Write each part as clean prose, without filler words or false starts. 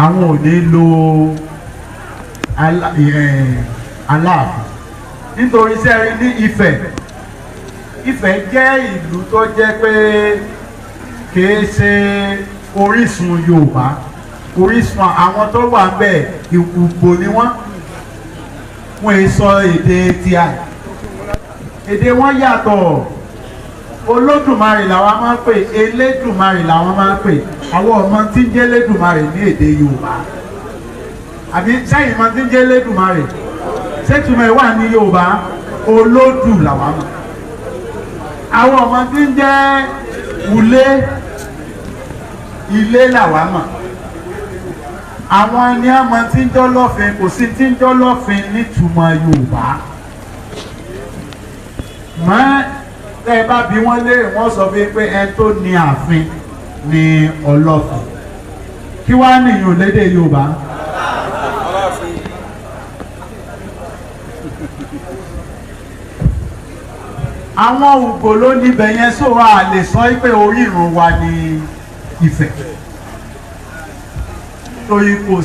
àwọn ò ní lo Aláàfin nítorí sẹ́rí ní Ifẹ̀. Ifẹ̀ jẹ́ ìlú tó jẹ́ pé kìí ṣe orísun Yorùbá, orísun àwọn tó wà bẹ́ẹ̀ Ìgbò ni wọ́n èé sọ èdè tíà, èdè wọn yàtọ̀. Olódùmarè làwọn máa ń pè, Elédùmarè làwọn máa ń pè. Àwọn ọmọ tí ń jẹ́ Elédùmarè ní èdè Yorùbá, àbí sẹ́yìn mọ tí ń jẹ́ Elédùmarè ṣètùmọ̀ wà ní Yorùbá, Olódù làwọn mọ̀. Àwọn ọmọ tí ń jẹ́ Ulé, Ilé làwọn mọ̀. Àwọn ẹni àmọ́ tí ń jọ́ lọ́fin, kò sí tí ń jọ́ lọ́fin nítumọ̀ Yorùbá. Mọ́ ẹ bá bí wọ́n léèrè, wọ́n sọ pé ẹ tó ní ààfin ní Ọlọ́fin. Kí wá nìyẹn lédè Yorùbá? Àwọn Ògbò ló níbẹ̀ yẹn, sọ wá lè sọ pé Orírun wa ní Ifẹ̀. Torí kò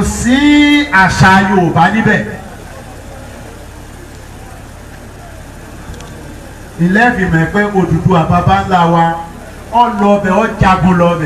sí àṣà Yorùbá níbẹ̀. Ilé ìfìmọ̀ pé Odùduwà bàbá ńlá wa ó lọ bẹ̀, ó jagun lọ bẹ̀.